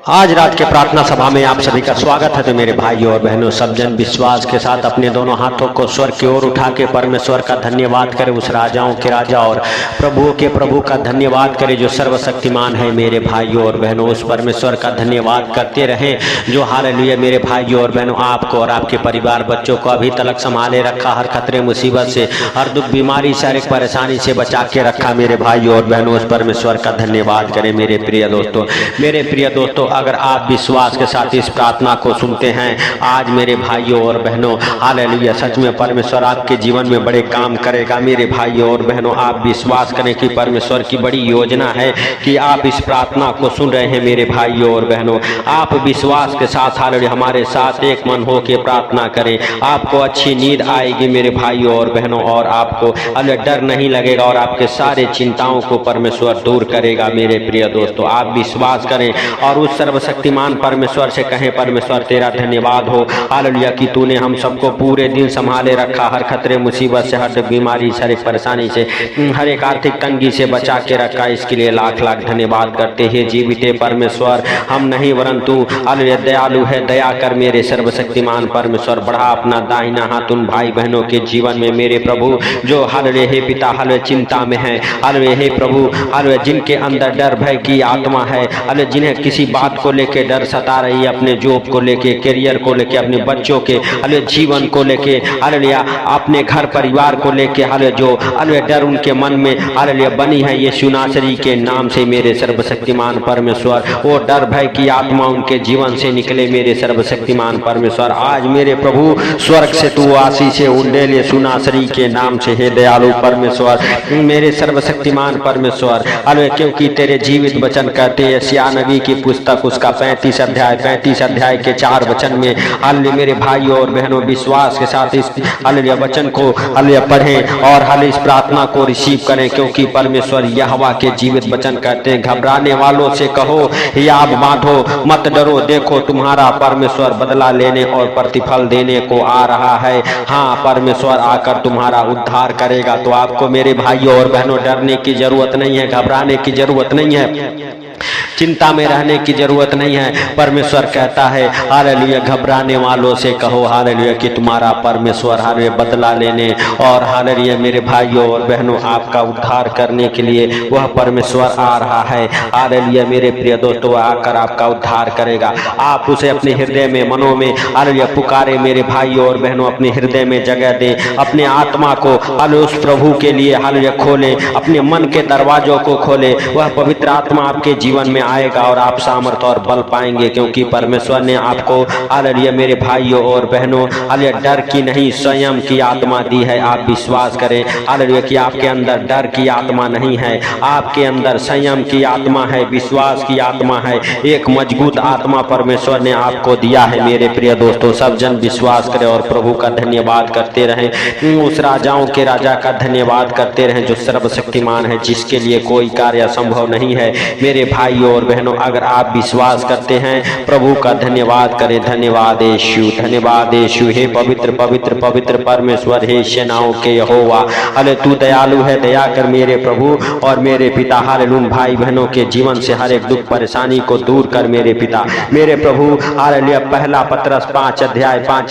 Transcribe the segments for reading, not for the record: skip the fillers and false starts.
आज रात के प्रार्थना सभा में आप सभी का स्वागत है। तो मेरे भाइयों और बहनों, सब जन विश्वास के साथ अपने दोनों हाथों को स्वर्ग की ओर उठा के परमेश्वर का धन्यवाद करें। उस राजाओं के राजा और प्रभुओं के प्रभु का धन्यवाद करें जो सर्वशक्तिमान है। मेरे भाइयों और बहनों, उस परमेश्वर का धन्यवाद करते रहें जो हालेलुया मेरे भाइयों और बहनों आपको और आपके परिवार बच्चों को अभी तक संभाले रखा, हर खतरे मुसीबत से, हर दुख बीमारी शारीरिक परेशानी से बचा के रखा। मेरे भाइयों और बहनों, उस परमेश्वर का धन्यवाद करें। मेरे प्रिय दोस्तों, अगर आप विश्वास के साथ इस प्रार्थना को सुनते हैं आज मेरे भाइयों और बहनों, हालेलुया, सच में परमेश्वर आपके जीवन में बड़े काम करेगा। मेरे भाइयों और बहनों, आप विश्वास करें कि परमेश्वर की बड़ी योजना है कि आप इस प्रार्थना को सुन रहे हैं। मेरे भाइयों और बहनों, आप विश्वास के साथ हालेलुया हमारे साथ एक मन हो के प्रार्थना करें। आपको अच्छी नींद आएगी मेरे भाइयों और बहनों, और आपको डर नहीं लगेगा और आपके सारे चिंताओं को परमेश्वर दूर करेगा। मेरे प्रिय दोस्तों, आप विश्वास करें और उस सर्वशक्तिमान परमेश्वर से कहें, परमेश्वर तेरा धन्यवाद हो हालेलुया कि तूने हम सबको पूरे दिन संभाले रखा, हर खतरे मुसीबत से, हर बीमारी शारीरिक परेशानी से, हर एक आर्थिक तंगी से बचा के रखा। इसके लिए लाख लाख धन्यवाद करते हैं। जीवित परमेश्वर हम नहीं वरन तू हालेलुया दयालु है, दया कर मेरे सर्वशक्तिमान परमेश्वर। बढ़ा अपना दाहिना हाथ उन भाई बहनों के जीवन में मेरे प्रभु जो हालेलुया हे पिता हालेलुया चिंता में है, हालेलुया हे प्रभु हालेलुया जिनके अंदर डर भय की आत्मा है, हालेलुया जिन्हें किसी बात को लेके डर सता रही है, अपने जॉब को लेके, करियर को लेके, अपने बच्चों के हालेलुया जीवन को लेके, हालेलुया अपने घर परिवार को लेके, हालेलुया जो हालेलुया डर उनके मन में हालेलुया बनी है, यीशु नासरी के नाम से मेरे सर्वशक्तिमान परमेश्वर वो डर भय की आत्मा उनके जीवन से निकले। मेरे सर्वशक्तिमान परमेश्वर आज मेरे प्रभु स्वर्ग से तू आशीष उंडेल यीशु नासरी के नाम से, हे दयालु परमेश्वर मेरे सर्वशक्तिमान परमेश्वर हालेलुया, क्योंकि तेरे जीवित वचन कहते हैं यशायाह नबी की पुस्तक उसका 35 अध्याय के 4 वचन में, हालेलुया मेरे भाइयों और बहनों विश्वास के साथ इस हालेलुया वचन को हालेलुया पढ़ें और हालेलुया इस प्रार्थना को रिसीव करें, क्योंकि परमेश्वर यहोवा के जीवित वचन कहते हैं घबराने वालों से कहो याद बांधो, मत डरो, देखो तुम्हारा परमेश्वर बदला लेने और प्रतिफल देने को आ रहा है। हाँ, परमेश्वर आकर तुम्हारा उद्धार करेगा। तो आपको मेरे भाइयों और बहनों डरने की जरूरत नहीं है, घबराने की जरूरत नहीं है, चिंता में रहने की जरूरत नहीं है। परमेश्वर कहता है हालेलुया घबराने वालों से कहो हालेलुया कि तुम्हारा परमेश्वर हालेलुया बदला लेने और हालेलुया मेरे भाइयों और बहनों आपका उद्धार करने के लिए वह परमेश्वर आ रहा है। हालेलुया मेरे प्रिय दोस्तों, आकर आपका उद्धार करेगा। आप उसे अपने हृदय में, मनों में हालेलुया पुकारे मेरे भाइयों और बहनों, अपने हृदय में जगह दें, अपने आत्मा को हालेलुया उस प्रभु के लिए हालेलुया खोलें, अपने मन के दरवाजों को खोलें। वह पवित्र आत्मा आपके जीवन में आएगा और आप सामर्थ और बल पाएंगे, क्योंकि परमेश्वर ने आपको हालेलुया मेरे भाइयों और बहनों हालेलुया डर की नहीं संयम की आत्मा दी है। आप विश्वास करें हालेलुया कि आपके अंदर डर की आत्मा नहीं है, आपके अंदर संयम की आत्मा है, विश्वास की आत्मा है, एक मजबूत आत्मा परमेश्वर ने आपको दिया है। मेरे प्रिय दोस्तों, सब जन विश्वास करें और प्रभु का धन्यवाद करते रहें, उस राजाओं के राजा का धन्यवाद करते रहें जो सर्वशक्तिमान है, जिसके लिए कोई कार्य असंभव नहीं है। मेरे भाइयों और बहनों, अगर आप विश्वास करते हैं प्रभु का धन्यवाद करें। धन्यवाद यीशु, धन्यवाद यीशु, हे पवित्र पवित्र पवित्र परमेश्वर, हे सेनाओं के यहोवा हालेलुया तू दयालु है, दया कर मेरे प्रभु और मेरे पिता हालेलुया भाई बहनों के जीवन से हर एक दुख परेशानी को दूर कर मेरे पिता मेरे प्रभु हालेलुया। पहला पतरस 5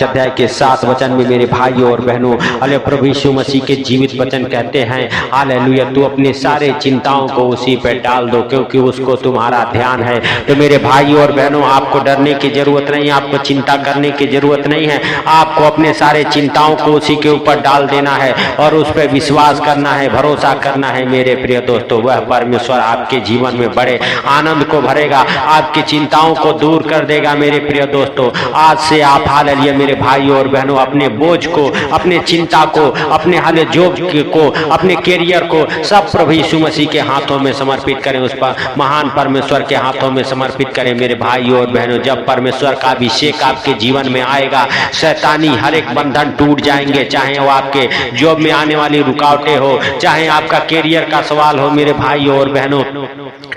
अध्याय के 7 वचन में मेरे भाइयों और बहनों हालेलुया प्रभु यीशु मसीह के जीवित वचन कहते हैं हालेलुया तू अपने सारे चिंताओं को उसी पे डाल दो, क्योंकि उसको तुम्हारा ध्यान है। तो मेरे भाइयों और बहनों, आपको डरने की जरूरत नहीं है, आपको चिंता करने की जरूरत नहीं है। आपको अपने सारे चिंताओं को उसी के ऊपर डाल देना है और उस पर विश्वास करना है, भरोसा करना है। मेरे प्रिय दोस्तों, वह परमेश्वर आपके जीवन में बड़े आनंद को भरेगा, आपकी चिंताओं को दूर कर देगा। मेरे प्रिय दोस्तों, आज से आप हालेलुया मेरे भाइयों और बहनों अपने बोझ को, अपने चिंता को, अपने हालेलुया जॉब को, अपने कैरियर को सब प्रभु यीशु मसीह के हाथों में समर्पित करें, उस पर महान परमेश्वर के हाथों में समर्पित करें। मेरे भाइयों और बहनों, जब परमेश्वर का अभिषेक आपके जीवन में आएगा, शैतानी हर एक बंधन टूट जाएंगे, चाहे वो आपके जॉब में आने वाली रुकावटें हो, चाहे आपका कैरियर का सवाल हो। मेरे भाइयों और बहनों,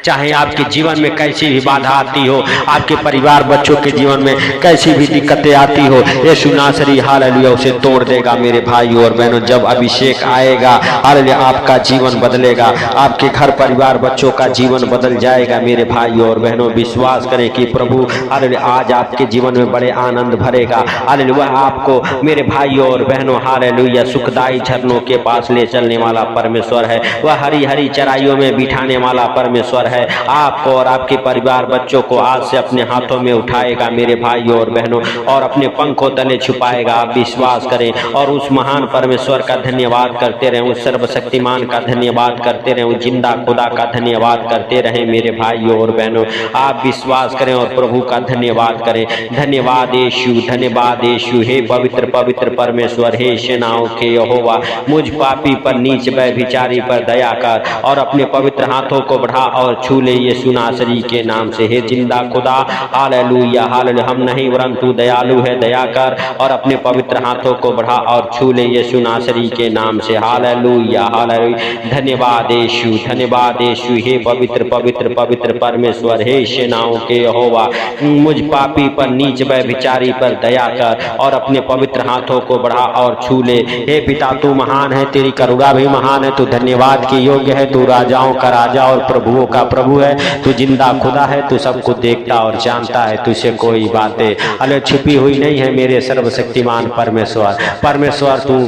चाहे आपके जीवन में कैसी भी बाधा आती हो, आपके परिवार बच्चों के जीवन में कैसी भी दिक्कतें आती हो, यीशु नासरी हालेलुया उसे तोड़ देगा। मेरे भाइयों और बहनों, जब अभिषेक आएगा हालेलुया आपका जीवन बदलेगा, आपके घर परिवार बच्चों का जीवन बदल जाएगा। मेरे भाइयों और बहनों, विश्वास करें कि प्रभु हालेलुया आज आपके जीवन में बड़े आनंद भरेगा। हालेलुया आपको मेरे भाइयों और बहनों हालेलुया सुखदायी झरनों के पास ले चलने वाला परमेश्वर है। वह हरी हरी चराइयों में बिठाने वाला परमेश्वर है। आपको और आपके परिवार बच्चों को आज से अपने हाथों में उठाएगा मेरे भाइयों और बहनों, और अपने पंखों तले छुपाएगा। आप विश्वास करें और उस महान परमेश्वर का धन्यवाद करते रहें, उस सर्वशक्तिमान का धन्यवाद करते रहें, उस जिंदा खुदा का धन्यवाद करते रहें मेरे भाइयों और बहनों। आप विश्वास करें और प्रभु का धन्यवाद करें। धन्यवाद यीशु, धन्यवाद यीशु। हे पवित्र पवित्र परमेश्वर, हे सेनाओं के यहोवा, मुझ पापी पर नीच व्यभिचारी पर दया कर और अपने पवित्र हाथों को बढ़ा और छू ले यीशु नासरी के नाम से। हे जिंदा खुदा हालेलुया हालेलुया, हम नहीं वरन तू दयालु है, दया कर और अपने पवित्र हाथों को बढ़ा और छू ले यीशु नासरी के नाम से। हालेलुया हालेलुया, धन्यवाद यीशु, धन्यवाद यीशु। हे पवित्र पवित्र पवित्र परमेश्वर, हे सेनाओं के यहोवा, मुझ पापी पर नीच व्यभिचारी पर दया कर और अपने पवित्र हाथों को बढ़ा और छू ले। हे पिता तू महान है, तेरी करुणा भी महान है, तू धन्यवाद के योग्य है, तू राजाओं का राजा और प्रभुओं का प्रभु है, तू जिंदा खुदा है, तू सब कुछ देखता और जानता है, तुझसे कोई बातें अले छुपी हुई नहीं है मेरे सर्वशक्तिमान परमेश्वर। परमेश्वर तू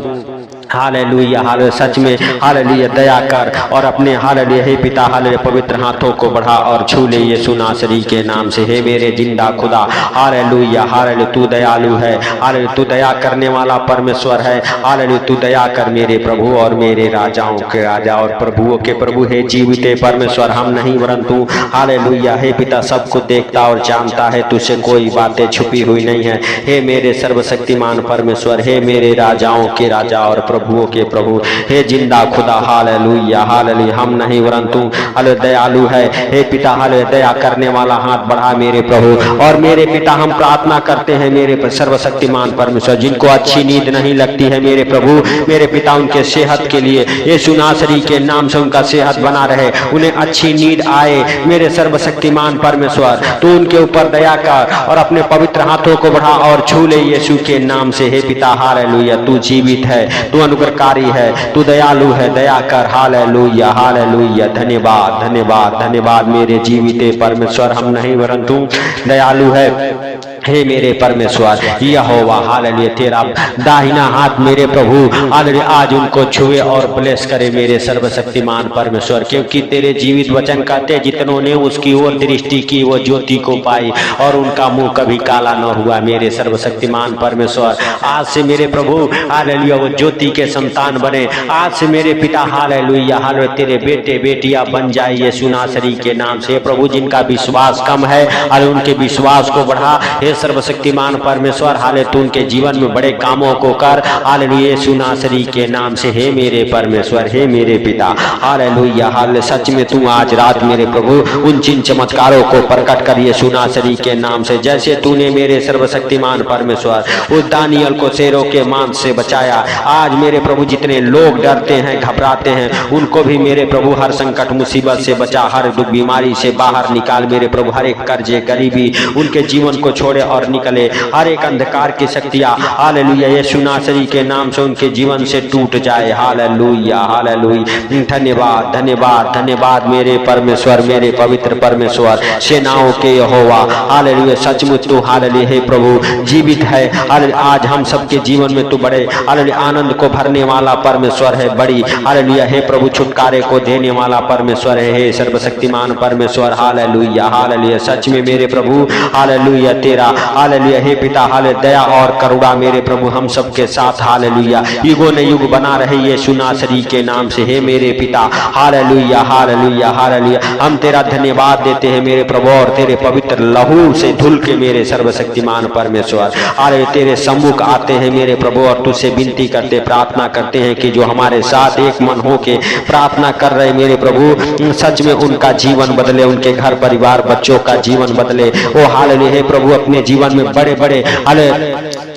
हालेलुया हालेलुया सच में हालेलुया दया कर और अपने हालेलुया हे पिता हालेलुया पवित्र हाथों को बढ़ा और छू ले यीशु नासरी के नाम से। हे मेरे जिंदा खुदा हालेलुया हालेलुया, तू दयालु है, हालेलुया तू दया करने वाला परमेश्वर है। हालेलुया तू दया कर मेरे प्रभु और मेरे राजाओं के राजा और प्रभुओं के प्रभु। हे जीवित परमेश्वर, हम नहीं वरन तू हालेलुया हे पिता सब कुछ देखता और जानता है, तुझसे कोई बातें छुपी हुई नहीं है। हे मेरे सर्वशक्तिमान परमेश्वर, हे मेरे राजाओं के राजा और प्रभुओं के प्रभु, हे जिंदा खुदा हालेलुया हालेलुया, हम नहीं वरन तू हालेलुया दयालु है। हे पिता हालेलुया दया करने वाला हाथ बढ़ा मेरे प्रभु और मेरे पिता। हम प्रार्थना करते हैं मेरे सर्वशक्तिमान परमेश्वर, जिनको अच्छी नींद नहीं लगती है मेरे प्रभु मेरे पिता, उनके सेहत के लिए यीशु नासरी के नाम से उनका सेहत बना रहे, उन्हें अच्छी नींद आए मेरे सर्वशक्तिमान परमेश्वर। तू उनके ऊपर दया कर और अपने पवित्र हाथों को बढ़ा और छू ले यीशु के नाम से। हे पिता हालेलुया, तू जीवित है, तू अनुग्रहकारी है, तू दयालु है, दया कर। हालेलुया हालेलुया, धन्यवाद धन्यवाद धन्यवाद मेरे जीवित परमेश्वर, हम नहीं वरन तू दयालु है। हे मेरे परमेश्वर यहोवा हालेलुया, तेरा दाहिना हाथ मेरे प्रभु हालेलुया आज उनको छुए और ब्लेस करे मेरे सर्वशक्तिमान परमेश्वर, क्योंकि तेरे जीवित वचन कहते जितनों ने उसकी ओर दृष्टि की वो ज्योति को पाई और उनका मुंह कभी काला न हुआ। मेरे सर्वशक्तिमान परमेश्वर आज से मेरे प्रभु हालेलुया वो ज्योति के संतान बने। आज से मेरे पिता हालेलुया हालेलुया तेरे बेटे बेटियां बन जाए यीशु नासरी के नाम से। प्रभु जिनका विश्वास कम है हालेलुया उनके विश्वास को बढ़ा। हे सर्वशक्तिमान परमेश्वर हालेलुया तू उनके जीवन में बड़े कामों को कर हालेलुया यीशु नासरी के नाम से। हे मेरे परमेश्वर, हे मेरे पिता हालेलुया हालेलुया, सच में तू आज रात मेरे प्रभु उन जिन चमत्कारों को प्रकट कर यीशु नासरी के नाम से, जैसे तूने मेरे सर्वशक्तिमान परमेश्वर उस दानियल को शेरों के मांस से बचाया। आज मेरे प्रभु जितने लोग डरते हैं घबराते हैं उनको भी मेरे प्रभु हर संकट मुसीबत से बचा, हर दुख बीमारी से बाहर निकाल मेरे प्रभु। हर एक कर्जे गरीबी उनके जीवन को छोड़े और निकले, हर एक अंधकार की शक्तियां हालेलुया यीशु नासरी के नाम से उनके जीवन से टूट जाए। हालेलुया हालेलुया, धन्यवाद धन्यवाद धन्यवाद मेरे परमेश्वर, मेरे पवित्र परमेश्वर, सेनाओं के यहोवा हालेलुया। सचमुच तू हालेलुया हे प्रभु जीवित है। हालेलुया आज हम सबके जीवन में तू बड़े हालेलुया आनंद को भरने वाला परमेश्वर है। बड़ी हालेलुया हे प्रभु छुटकारे को देने वाला परमेश्वर है। हे सर्वशक्तिमान परमेश्वर हालेलुया हालेलुया, सच में मेरे प्रभु हालेलुया तेरा हालेलुया हे पिता हालेलुया दया और करुणा मेरे प्रभु हम सबके साथ हालेलुया युगों ने युग बना रहे यीशु नासरी के नाम से। हे मेरे पिता हालेलुया हालेलुया हालेलुया, हम तेरा धन्यवाद देते हैं मेरे प्रभु और तेरे पवित्र लहू से धुल के मेरे सर्वशक्तिमान परमेश्वर हालेलुया तेरे सम्मुख आते हैं मेरे प्रभु और तुझसे विनती करते प्रार्थना करते हैं कि जो हमारे साथ एक मन हो के प्रार्थना कर रहे मेरे प्रभु सच में उनका जीवन बदले, उनके घर परिवार बच्चों का जीवन बदले। ओ हालेलुया हे प्रभु अपने जीवन में बड़े बड़े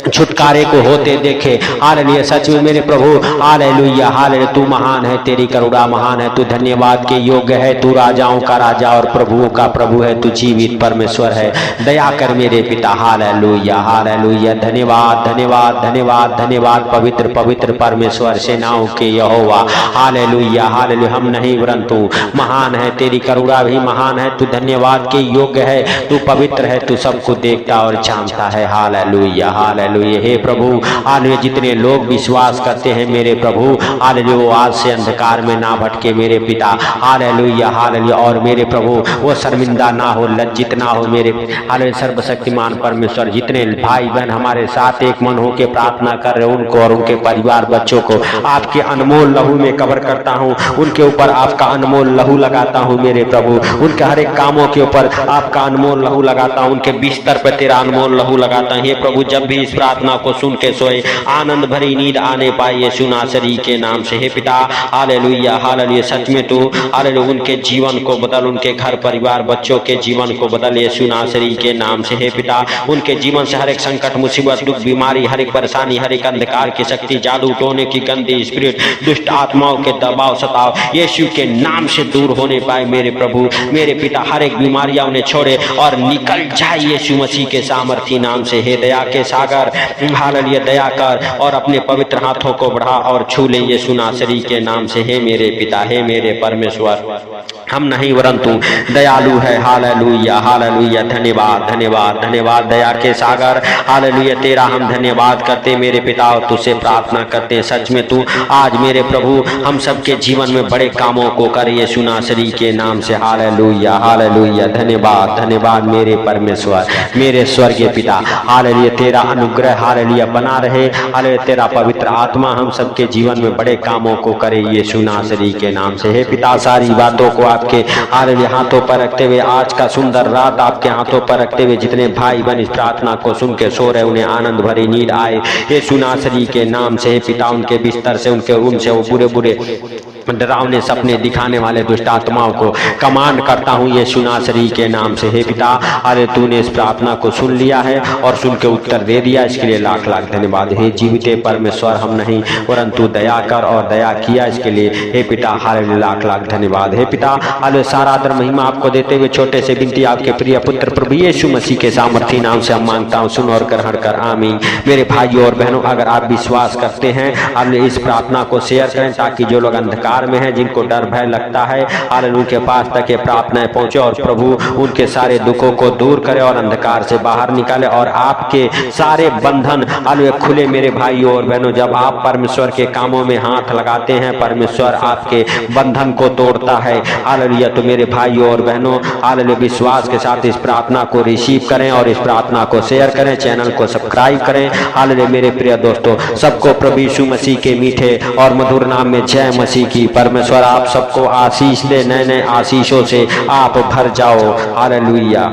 छुटकारे को होते देखे। हालेलुया, सच में मेरे प्रभु, हालेलुया हालेलुया, तू महान है, तेरी करुणा महान है, तू धन्यवाद के योग्य है, तू राजाओं का राजा और प्रभुओं का प्रभु है, तू जीवित परमेश्वर है। दया कर मेरे पिता। हालेलुया हालेलुया, धन्यवाद धन्यवाद धन्यवाद धन्यवाद पवित्र पवित्र परमेश्वर सेनाओं के यहोवा। हालेलुया हालेलुया, हम नहीं परंतु महान है, तेरी करुणा भी महान है, तू धन्यवाद के योग्य है, तू पवित्र है, तू सबको देखता और जानता है। हालेलुया हालेलुया, हे प्रभु, हालेलुया, जितने लोग विश्वास करते हैं मेरे प्रभु, हालेलुया, वो आज से अंधकार में ना भटके मेरे पिता। हालेलुया हालेलुया, और मेरे प्रभु वो शर्मिंदा ना हो, लज्जित ना हो मेरे। हालेलुया, सर्वशक्तिमान परमेश्वर, जितने भाई बहन हमारे साथ एक मन होकर प्रार्थना कर रहे उनको और उनके परिवार बच्चों को आपके अनमोल लहू में कवर करता हूँ, उनके ऊपर आपका अनमोल लहू लगाता हूँ मेरे प्रभु, उनके हर एक कामों के ऊपर आपका अनमोल लहू लगाता हूँ, उनके बिस्तर पर तेरा अनमोल लहू लगाता हूँ। हे प्रभु, जब भी इस प्रार्थना को सुन के सोए, आनंद भरी नींद आने पाए यीशु नासरी के नाम से। हे पिता, हालेलुया हालेलुया, सच में तू हालेलुया उनके जीवन को बदल, उनके घर परिवार बच्चों के जीवन को बदल यीशु नासरी के नाम से। हे पिता, उनके जीवन से हर एक संकट, मुसीबत, दुख, बीमारी, हर एक परेशानी, हर एक अंधकार की शक्ति, जादू टोने की गंदी स्पिरिट, दुष्ट आत्माओं के दबाव सताव यीशु के नाम से दूर होने पाए मेरे प्रभु मेरे पिता। हर एक बीमारियां उन्हें छोड़े और निकल जाए यीशु मसीह के सामर्थी नाम से। हे दया के सागर, हालेलुया, दया कर और अपने पवित्र हाथों को बढ़ा और छू ले यीशु नासरी के नाम से। हे मेरे पिता, हे मेरे परमेश्वर, हम नहीं परंतु दयालु है। हालेलुया हालेलुया, धन्यवाद धन्यवाद धन्यवाद दया के सागर। हालेलुया, तेरा हम धन्यवाद करते मेरे पिता और तुझसे प्रार्थना करते। सच में तू आज मेरे प्रभु हम सबके जीवन में बड़े कामों को कर यीशु नासरी के नाम से। हालेलुया हालेलुया, धन्यवाद धन्यवाद मेरे परमेश्वर, मेरे स्वर्गीय पिता। हालेलुया, तेरा अनुग्रह हालेलुया बना रहे। हालेलुया, तेरा पवित्र आत्मा हम सबके जीवन में बड़े कामों को करे यीशु नासरी के नाम से। हे पिता, सारी बातों को आपके हालेलुया हाथों पर रखते हुए, आज का सुंदर रात आपके हाथों पर रखते हुए, जितने भाई बहन इस प्रार्थना को सुन के सो रहे उन्हें आनंद भरी नींद आए यीशु नासरी के नाम से। हे पिता, उनके बिस्तर से, उनके रूम से वो बुरे बुरे डरावने सपने दिखाने वाले दुष्ट आत्माओं को कमांड करता हूँ यीशु नासरी के नाम से। हे पिता, अरे तूने इस प्रार्थना को सुन लिया है और सुन के उत्तर दे दिया, इसके लिए लाख लाख धन्यवाद। हे जीवित परमेश्वर, हम नहीं परंतु दया कर और दया किया इसके लिए हे पिता, हालेलुया, लाख लाख धन्यवाद। हे पिता, हालेलुया, सारा आदर महिमा आपको देते हुए छोटे से बिनती आपके प्रिय पुत्र प्रभु यीशु मसीह के सामर्थी नाम से हम मांगता हूँ, सुन और ग्रहण कर, आमीन। मेरे भाइयों और बहनों, अगर आप विश्वास करते हैं, हालेलुया, इस प्रार्थना को शेयर करें ताकि जो लोग अंधकार में हैं, जिनको डर भय लगता है, हालेलुया, उनके पास तक ये प्रार्थनाएं पहुंचे और प्रभु उनके सारे दुखों को दूर करे और अंधकार से बाहर निकाले और आपके सारे बंधन हालेलुया खुले। मेरे भाइयों और बहनों, जब आप परमेश्वर के कामों में हाथ लगाते हैं, परमेश्वर आपके बंधन को तोड़ता है। हालेलुया, तो मेरे भाइयों और बहनों, हालेलुया, विश्वास के साथ इस प्रार्थना को रिसीव करें और इस प्रार्थना को शेयर करें, चैनल को सब्सक्राइब करें। हालेलुया, मेरे प्रिय दोस्तों, सबको प्रभु यीशु मसीह के मीठे और मधुर नाम में जय मसीह की। परमेश्वर आप सबको आशीष दे, नए नए आशीषों से आप भर जाओ। हालेलुया।